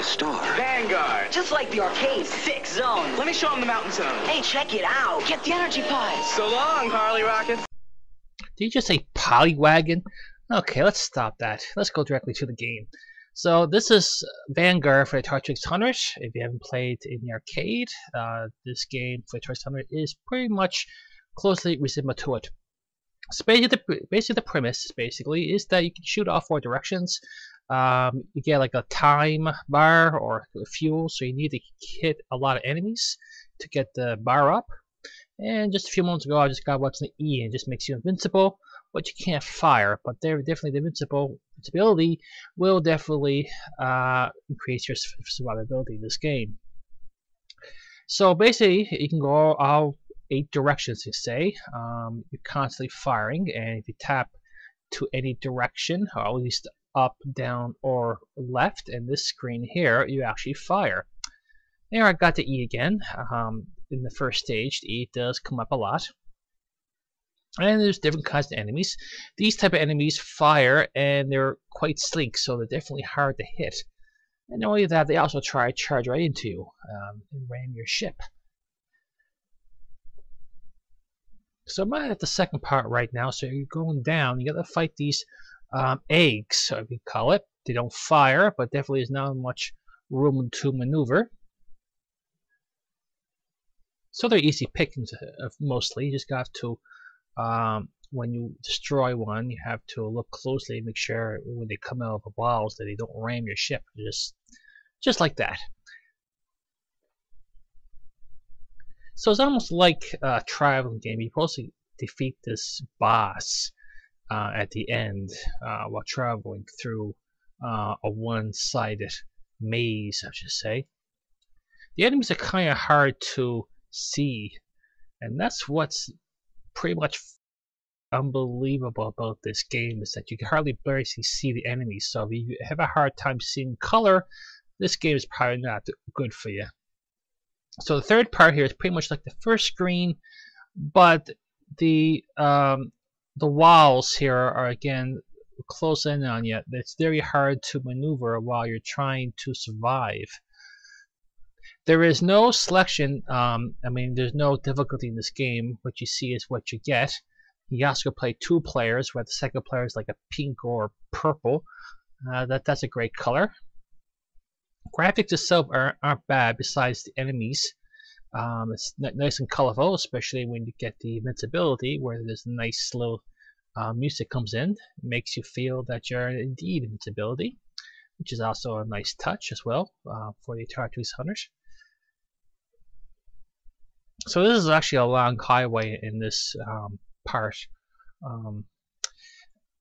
star. Vanguard. Just like the arcade, 6 zones. Let me show him the mountain zone. Hey, check it out. Get the energy pods. So long, Harley Rockets. Did you just say Polywagon? Okay, let's stop that. Let's go directly to the game. So this is Vanguard for the Atari 600. If you haven't played in the arcade, this game for the Atari 600 is pretty much closely resembled to it. So basically the premise is that you can shoot off 4 directions. You get like a time bar or fuel, so you need to hit a lot of enemies to get the bar up. And just a few moments ago, I just got what's an E, and it just makes you invincible, but you can't fire. But there, definitely the invincibility will definitely increase your survivability in this game. So basically, you can go all 8 directions. You say you're constantly firing, and if you tap to any direction, or at least up, down, or left, in this screen here, you actually fire. There, I got the E again. In the first stage, the E does come up a lot. And there's different kinds of enemies. These type of enemies fire, and they're quite sleek, so they're definitely hard to hit. And not only that, they also try to charge right into you and ram your ship. So I'm at the second part right now. So you're going down. You got to fight these eggs, so we call it. They don't fire, but definitely is not much room to maneuver. So they're easy pickings mostly. You just got to, when you destroy one, you have to look closely and make sure when they come out of the walls that they don't ram your ship. Just like that. So it's almost like a traveling game. You're supposed to defeat this boss at the end while traveling through a one-sided maze, I should say. The enemies are kind of hard to see, and that's what's pretty much unbelievable about this game, is that you can hardly barely see the enemies. So if you have a hard time seeing color, this game is probably not good for you. So the third part here is pretty much like the first screen, but the walls here are again close in on you. It's very hard to maneuver while you're trying to survive. There is no selection. I mean, there's no difficulty in this game. What you see is what you get. You also play 2 players, where the second player is like a pink or purple. That's a great color. Graphics itself aren't bad. Besides the enemies, it's nice and colorful, especially when you get the invincibility, where there's nice little music comes in. It makes you feel that you're indeed invincibility, which is also a nice touch as well for the Atari 600. So this is actually a long highway in this part.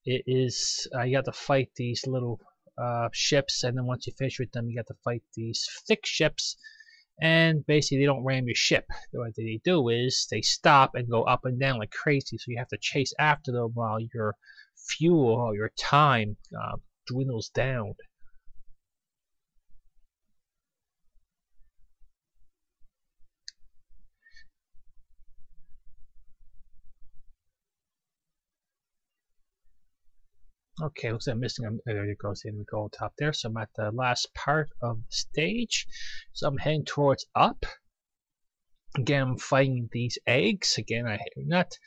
It is you have to fight these little ships, and then once you finish with them, you have to fight these thick ships, and basically they don't ram your ship. What they do is they stop and go up and down like crazy, so you have to chase after them while your fuel or your time dwindles down. Okay, looks like I'm missing. There it goes. In we go top there. So I'm at the last part of the stage. So I'm heading towards up. Again, I'm fighting these eggs. Again, I'm not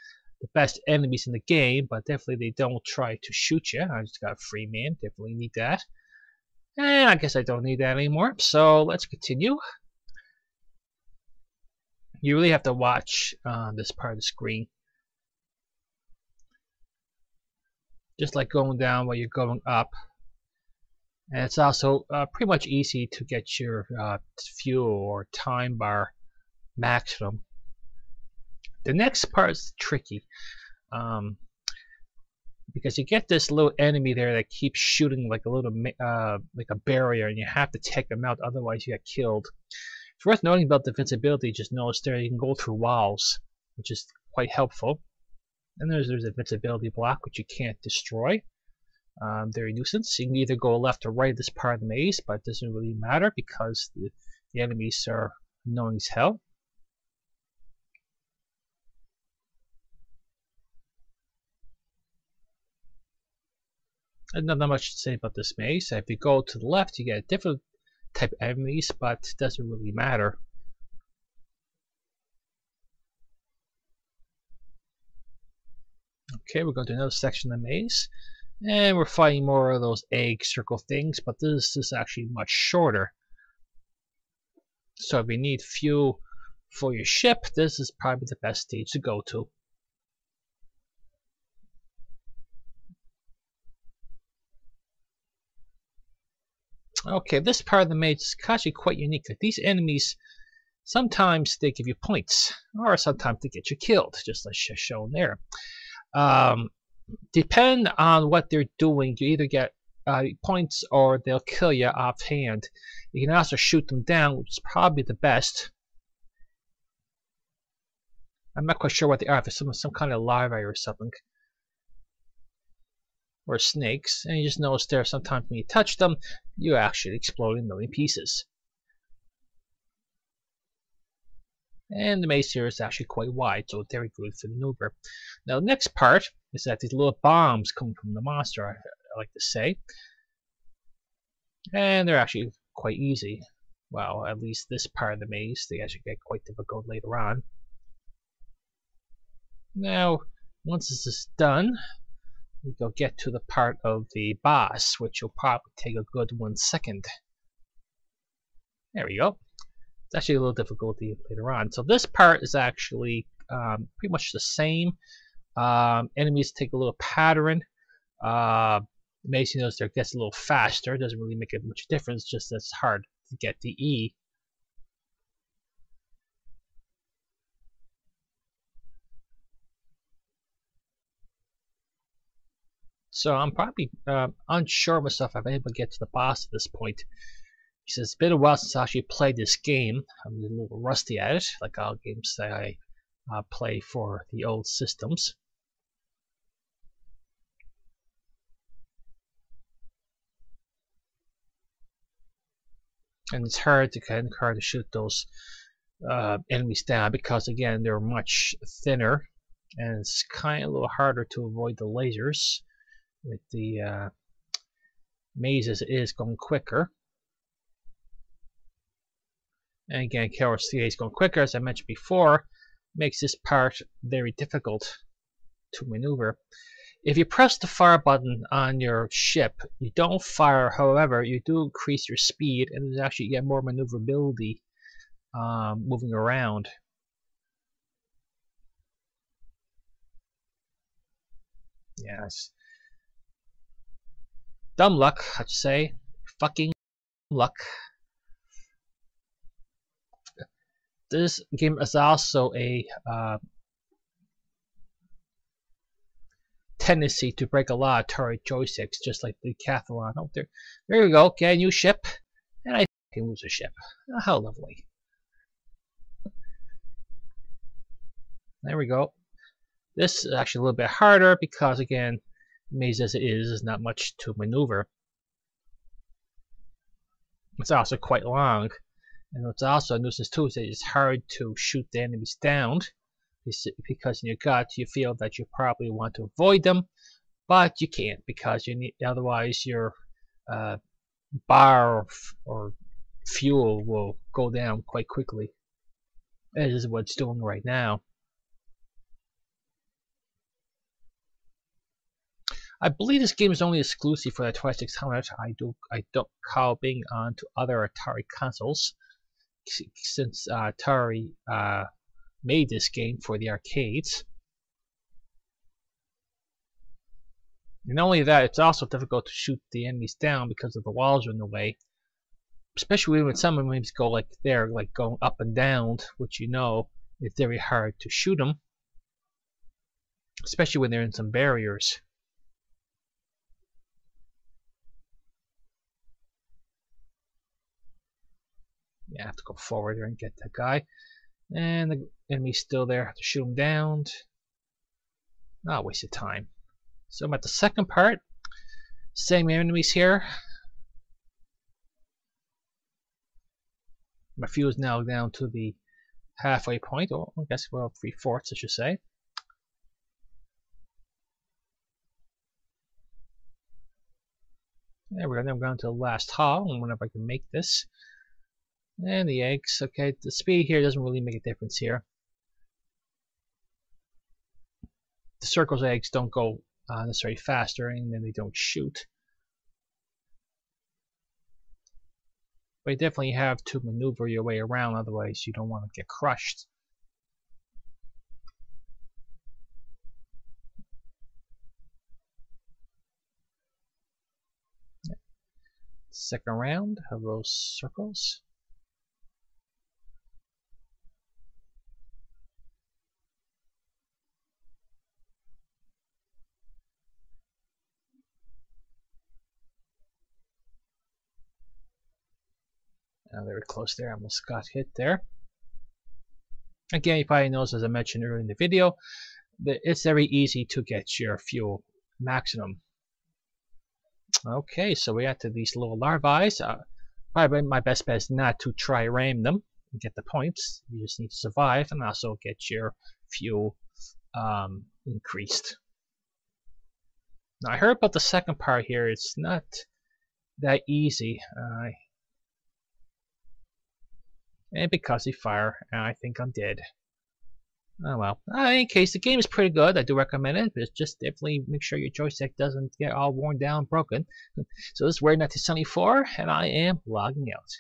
the best enemies in the game, but definitely they don't try to shoot you. I just got a free man. Definitely need that. And I guess I don't need that anymore. So let's continue. You really have to watch this part of the screen. Just like going down while you're going up. And it's also pretty much easy to get your fuel or time bar maximum. The next part is tricky because you get this little enemy there that keeps shooting like a little like a barrier, and you have to take them out, otherwise you get killed. It's worth noting about the invincibility. Just notice there you can go through walls, which is quite helpful. And there's an invincibility block which you can't destroy. They're a nuisance. You can either go left or right of this part of the maze, but it doesn't really matter because the enemies are annoying as hell. And not much to say about this maze. If you go to the left, you get type enemies, but it doesn't really matter. Okay, we're going to another section of the maze, and we're fighting more of those egg circle things, but this is actually much shorter. So if you need fuel for your ship, this is probably the best stage to go to. Okay, this part of the maze is actually quite unique. Like these enemies, sometimes they give you points, or sometimes they get you killed, just like shown there. Depend on what they're doing, you either get points or they'll kill you offhand. You can also shoot them down, which is probably the best. I'm not quite sure what they are, if it's some kind of larvae or something. Or snakes, and you just notice there sometimes when you touch them, you actually explode in a million pieces. And the maze here is actually quite wide, so very good for maneuver. Now the next part is that these little bombs come from the monster, I like to say. And they're actually quite easy. Well, at least this part of the maze, they actually get quite difficult later on. Now, once this is done, we'll get to the part of the boss, which will probably take a good 1 second. There we go. It's actually a little difficulty later on. So this part is actually pretty much the same. Enemies take a little pattern. Maze, you notice there gets a little faster. It doesn't really make much difference, just that it's hard to get the E. So I'm probably unsure myself if I'm able to get to the boss at this point. He says it's been a while since I actually played this game. I'm a little rusty at it, like all games that I play for the old systems. And it's hard to shoot those enemies down because again they're much thinner, and it's kind of a little harder to avoid the lasers. With the maze as it is going quicker. And again, KRCA is going quicker, as I mentioned before, makes this part very difficult to maneuver. If you press the fire button on your ship, you don't fire, however, you do increase your speed, and you actually get more maneuverability moving around. Yes. Dumb luck, I'd say. Fucking luck. This game is also a tendency to break a lot of Atari joysticks, just like the Decathlon. Oh, there we go. Get a new ship, and I can lose a ship. Oh, how lovely. There we go. This is actually a little bit harder because, again, the maze as it is not much to maneuver. It's also quite long, and what's also a nuisance too is that it's hard to shoot the enemies down because in your gut you feel that you probably want to avoid them, but you can't because you need, otherwise your bar or fuel will go down quite quickly. This is what it's doing right now. I believe this game is only exclusive for the 2600. I don't recall being on to other Atari consoles since Atari made this game for the arcades. And not only that, it's also difficult to shoot the enemies down because of the walls are in the way. Especially when some enemies go like there, like going up and down, which you know is very hard to shoot them. Especially when they're in some barriers. Yeah, I have to go forward there and get that guy. And the enemy's still there. I have to shoot him down. Not waste of time. So I'm at the second part. Same enemies here. My fuel is now down to the halfway point. Oh, I guess, well, 3/4 I should say. There we go. Then we're going to the last hall. I wonder if I can make this. And the eggs. Okay, the speed here doesn't really make a difference here. The circle's eggs don't go necessarily faster, and then they don't shoot. But you definitely have to maneuver your way around, otherwise you don't want to get crushed. Second round of those circles. Very close there, almost got hit there. Again, you probably noticed, as I mentioned earlier in the video, that it's very easy to get your fuel maximum. Okay, so we're to these little larvae. Probably my best bet is not to try ram them and get the points. You just need to survive and also get your fuel increased. Now, I heard about the second part here. It's not that easy. And because they fire, I think I'm dead. Oh well. In any case, the game is pretty good. I do recommend it, but just definitely make sure your joystick doesn't get all worn down and broken. So this is Weird 1974, and I am logging out.